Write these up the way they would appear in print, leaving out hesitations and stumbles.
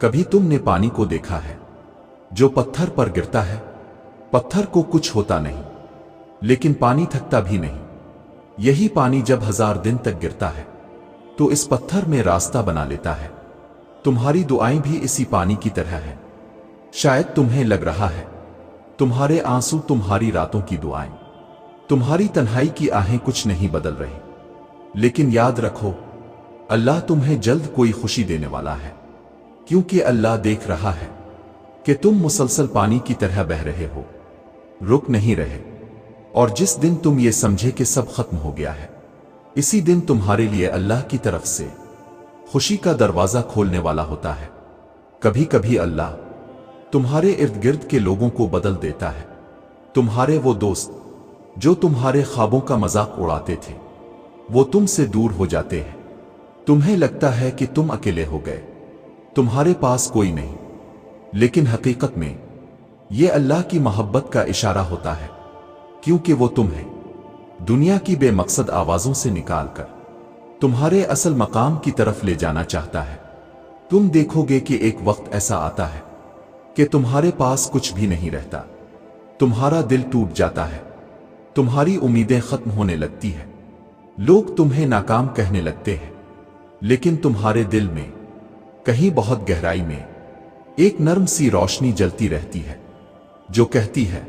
کبھی تم نے پانی کو دیکھا ہے جو پتھر پر گرتا ہے؟ پتھر کو کچھ ہوتا نہیں، لیکن پانی تھکتا بھی نہیں۔ یہی پانی جب 1000 دن تک گرتا ہے تو اس پتھر میں راستہ بنا لیتا ہے۔ تمہاری دعائیں بھی اسی پانی کی طرح ہیں۔ شاید تمہیں لگ رہا ہے تمہارے آنسو، تمہاری راتوں کی دعائیں، تمہاری تنہائی کی آہیں کچھ نہیں بدل رہی، لیکن یاد رکھو اللہ تمہیں جلد کوئی خوشی دینے والا ہے، کیونکہ اللہ دیکھ رہا ہے کہ تم مسلسل پانی کی طرح بہہ رہے ہو، رک نہیں رہے، اور جس دن تم یہ سمجھے کہ سب ختم ہو گیا ہے، اسی دن تمہارے لیے اللہ کی طرف سے خوشی کا دروازہ کھولنے والا ہوتا ہے۔ کبھی کبھی اللہ تمہارے ارد گرد کے لوگوں کو بدل دیتا ہے۔ تمہارے وہ دوست جو تمہارے خوابوں کا مذاق اڑاتے تھے وہ تم سے دور ہو جاتے ہیں۔ تمہیں لگتا ہے کہ تم اکیلے ہو گئے، تمہارے پاس کوئی نہیں، لیکن حقیقت میں یہ اللہ کی محبت کا اشارہ ہوتا ہے، کیونکہ وہ تمہیں دنیا کی بے مقصد آوازوں سے نکال کر تمہارے اصل مقام کی طرف لے جانا چاہتا ہے۔ تم دیکھو گے کہ ایک وقت ایسا آتا ہے کہ تمہارے پاس کچھ بھی نہیں رہتا، تمہارا دل ٹوٹ جاتا ہے، تمہاری امیدیں ختم ہونے لگتی ہیں، لوگ تمہیں ناکام کہنے لگتے ہیں، لیکن تمہارے دل میں کہیں بہت گہرائی میں ایک نرم سی روشنی جلتی رہتی ہے جو کہتی ہے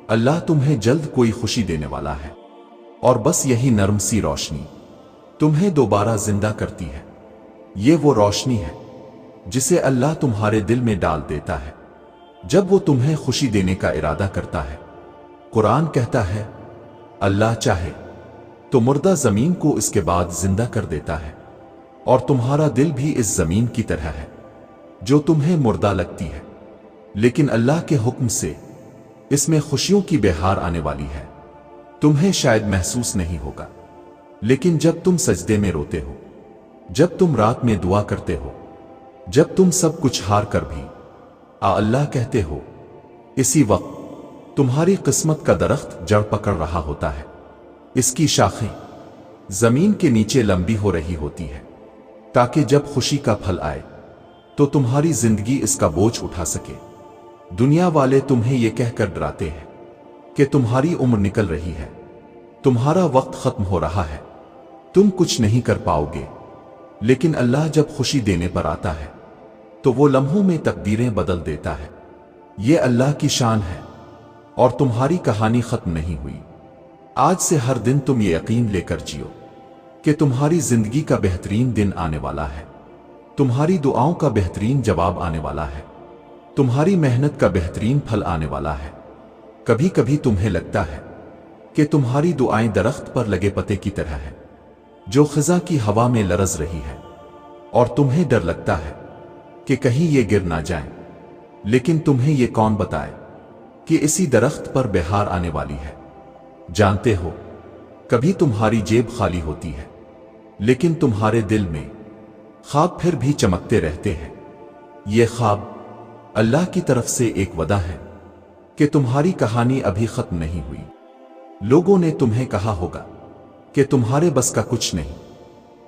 اللہ تمہیں جلد کوئی خوشی دینے والا ہے۔ اور بس یہی نرم سی روشنی تمہیں دوبارہ زندہ کرتی ہے۔ یہ وہ روشنی ہے جسے اللہ تمہارے دل میں ڈال دیتا ہے جب وہ تمہیں خوشی دینے کا ارادہ کرتا ہے۔ قرآن کہتا ہے اللہ چاہے تو مردہ زمین کو اس کے بعد زندہ کر دیتا ہے، اور تمہارا دل بھی اس زمین کی طرح ہے جو تمہیں مردہ لگتی ہے، لیکن اللہ کے حکم سے اس میں خوشیوں کی بہار آنے والی ہے۔ تمہیں شاید محسوس نہیں ہوگا، لیکن جب تم سجدے میں روتے ہو، جب تم رات میں دعا کرتے ہو، جب تم سب کچھ ہار کر بھی اللہ کہتے ہو، اسی وقت تمہاری قسمت کا درخت جڑ پکڑ رہا ہوتا ہے۔ اس کی شاخیں زمین کے نیچے لمبی ہو رہی ہوتی ہے تاکہ جب خوشی کا پھل آئے تو تمہاری زندگی اس کا بوجھ اٹھا سکے۔ دنیا والے تمہیں یہ کہہ کر ڈراتے ہیں کہ تمہاری عمر نکل رہی ہے، تمہارا وقت ختم ہو رہا ہے، تم کچھ نہیں کر پاؤ گے، لیکن اللہ جب خوشی دینے پر آتا ہے تو وہ لمحوں میں تقدیریں بدل دیتا ہے۔ یہ اللہ کی شان ہے، اور تمہاری کہانی ختم نہیں ہوئی۔ آج سے ہر دن تم یہ یقین لے کر جیو کہ تمہاری زندگی کا بہترین دن آنے والا ہے، تمہاری دعاؤں کا بہترین جواب آنے والا ہے، تمہاری محنت کا بہترین پھل آنے والا ہے۔ کبھی کبھی تمہیں لگتا ہے کہ تمہاری دعائیں درخت پر لگے پتے کی طرح ہیں جو خزاں کی ہوا میں لرز رہی ہے، اور تمہیں ڈر لگتا ہے کہ کہیں یہ گر نہ جائیں، لیکن تمہیں یہ کون بتائے کہ اسی درخت پر بہار آنے والی ہے۔ جانتے ہو کبھی تمہاری جیب خالی ہوتی ہے، لیکن تمہارے دل میں خواب پھر بھی چمکتے رہتے ہیں۔ یہ خواب اللہ کی طرف سے ایک وعدہ ہے کہ تمہاری کہانی ابھی ختم نہیں ہوئی۔ لوگوں نے تمہیں کہا ہوگا کہ تمہارے بس کا کچھ نہیں،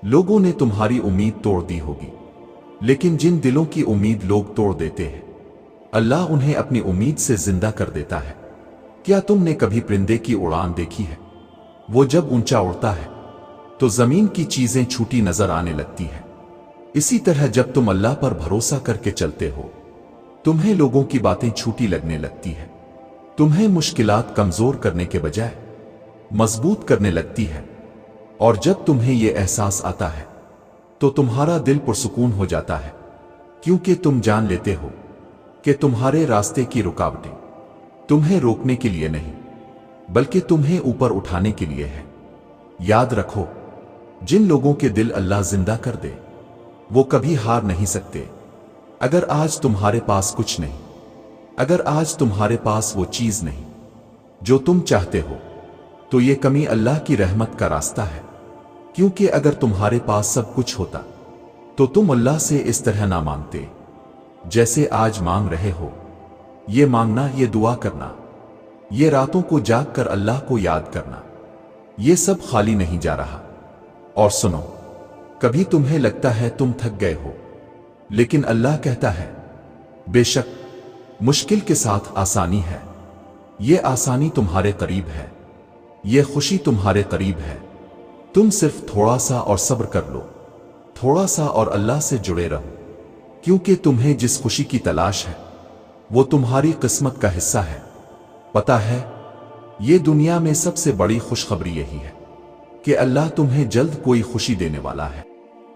لوگوں نے تمہاری امید توڑ دی ہوگی، لیکن جن دلوں کی امید لوگ توڑ دیتے ہیں اللہ انہیں اپنی امید سے زندہ کر دیتا ہے۔ کیا تم نے کبھی پرندے کی اڑان دیکھی ہے؟ وہ جب اونچا اڑتا ہے تو زمین کی چیزیں چھوٹی نظر آنے لگتی ہیں۔ اسی طرح جب تم اللہ پر بھروسہ کر کے چلتے ہو تمہیں لوگوں کی باتیں چھوٹی لگنے لگتی ہیں، تمہیں مشکلات کمزور کرنے کے بجائے مضبوط کرنے لگتی ہے، اور جب تمہیں یہ احساس آتا ہے تو تمہارا دل پرسکون ہو جاتا ہے، کیونکہ تم جان لیتے ہو کہ تمہارے راستے کی رکاوٹیں تمہیں روکنے کے لیے نہیں بلکہ تمہیں اوپر اٹھانے کے لیے ہے۔ یاد رکھو جن لوگوں کے دل اللہ زندہ کر دے وہ کبھی ہار نہیں سکتے۔ اگر آج تمہارے پاس کچھ نہیں، اگر آج تمہارے پاس وہ چیز نہیں جو تم چاہتے ہو، تو یہ کمی اللہ کی رحمت کا راستہ ہے، کیونکہ اگر تمہارے پاس سب کچھ ہوتا تو تم اللہ سے اس طرح نہ مانگتے جیسے آج مانگ رہے ہو۔ یہ مانگنا، یہ دعا کرنا، یہ راتوں کو جاگ کر اللہ کو یاد کرنا، یہ سب خالی نہیں جا رہا۔ اور سنو، کبھی تمہیں لگتا ہے تم تھک گئے ہو، لیکن اللہ کہتا ہے بے شک مشکل کے ساتھ آسانی ہے، یہ آسانی تمہارے قریب ہے، یہ خوشی تمہارے قریب ہے، تم صرف تھوڑا سا اور صبر کر لو، تھوڑا سا اور اللہ سے جڑے رہو، کیونکہ تمہیں جس خوشی کی تلاش ہے وہ تمہاری قسمت کا حصہ ہے۔ پتہ ہے یہ دنیا میں سب سے بڑی خوشخبری یہی ہے کہ اللہ تمہیں جلد کوئی خوشی دینے والا ہے،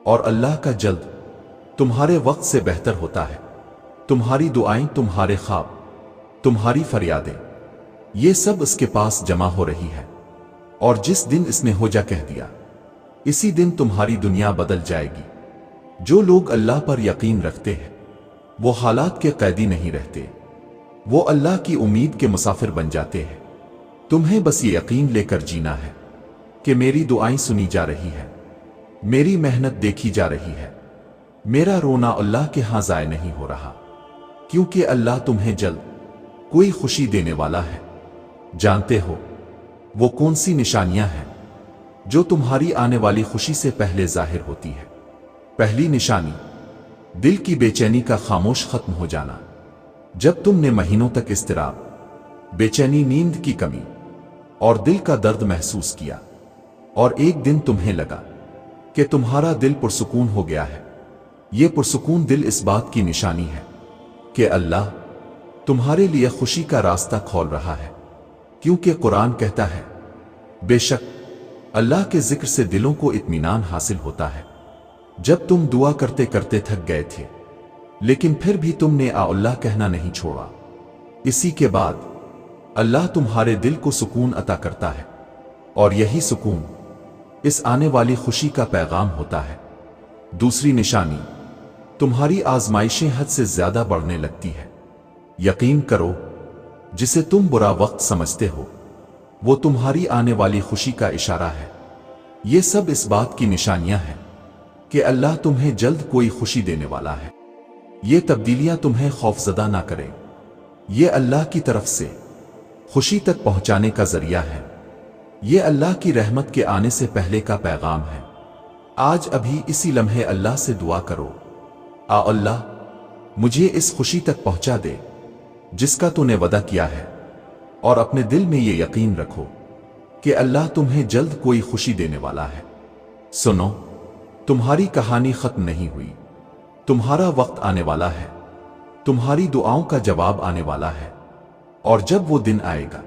اور اللہ کا جلد تمہارے وقت سے بہتر ہوتا ہے۔ تمہاری دعائیں، تمہارے خواب، تمہاری فریادیں، یہ سب اس کے پاس جمع ہو رہی ہے، اور جس دن اس نے ہو جا کہہ دیا اسی دن تمہاری دنیا بدل جائے گی۔ جو لوگ اللہ پر یقین رکھتے ہیں وہ حالات کے قیدی نہیں رہتے، وہ اللہ کی امید کے مسافر بن جاتے ہیں۔ تمہیں بس یہ یقین لے کر جینا ہے کہ میری دعائیں سنی جا رہی ہیں، میری محنت دیکھی جا رہی ہے، میرا رونا اللہ کے ہاں ضائع نہیں ہو رہا، کیونکہ اللہ تمہیں جلد کوئی خوشی دینے والا ہے۔ جانتے ہو وہ کون سی نشانیاں ہیں جو تمہاری آنے والی خوشی سے پہلے ظاہر ہوتی ہے؟ پہلی نشانی دل کی بے چینی کا خاموش ختم ہو جانا۔ جب تم نے مہینوں تک اضطراب، بے چینی، نیند کی کمی اور دل کا درد محسوس کیا، اور ایک دن تمہیں لگا کہ تمہارا دل پرسکون ہو گیا ہے، یہ پرسکون دل اس بات کی نشانی ہے کہ اللہ تمہارے لیے خوشی کا راستہ کھول رہا ہے، کیونکہ قرآن کہتا ہے بے شک اللہ کے ذکر سے دلوں کو اطمینان حاصل ہوتا ہے۔ جب تم دعا کرتے کرتے تھک گئے تھے لیکن پھر بھی تم نے آ اللہ کہنا نہیں چھوڑا، اسی کے بعد اللہ تمہارے دل کو سکون عطا کرتا ہے، اور یہی سکون اس آنے والی خوشی کا پیغام ہوتا ہے۔ دوسری نشانی تمہاری آزمائشیں حد سے زیادہ بڑھنے لگتی ہے۔ یقین کرو جسے تم برا وقت سمجھتے ہو وہ تمہاری آنے والی خوشی کا اشارہ ہے۔ یہ سب اس بات کی نشانیاں ہیں کہ اللہ تمہیں جلد کوئی خوشی دینے والا ہے۔ یہ تبدیلیاں تمہیں خوفزدہ نہ کریں، یہ اللہ کی طرف سے خوشی تک پہنچانے کا ذریعہ ہے، یہ اللہ کی رحمت کے آنے سے پہلے کا پیغام ہے۔ آج ابھی اسی لمحے اللہ سے دعا کرو، آ اللہ مجھے اس خوشی تک پہنچا دے جس کا تو نے وعدہ کیا ہے، اور اپنے دل میں یہ یقین رکھو کہ اللہ تمہیں جلد کوئی خوشی دینے والا ہے۔ سنو، تمہاری کہانی ختم نہیں ہوئی، تمہارا وقت آنے والا ہے، تمہاری دعاؤں کا جواب آنے والا ہے، اور جب وہ دن آئے گا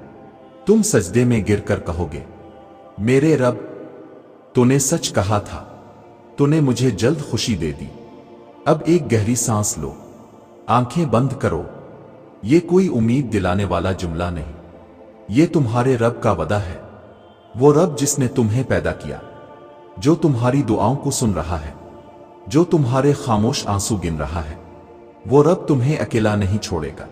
تم سجدے میں گر کر کہو گے میرے رب تو نے سچ کہا تھا، تو نے مجھے جلد خوشی دے دی۔ اب ایک گہری سانس لو، آنکھیں بند کرو، یہ کوئی امید دلانے والا جملہ نہیں، یہ تمہارے رب کا وعدہ ہے، وہ رب جس نے تمہیں پیدا کیا، جو تمہاری دعاؤں کو سن رہا ہے، جو تمہارے خاموش آنسو گن رہا ہے، وہ رب تمہیں اکیلا نہیں چھوڑے گا۔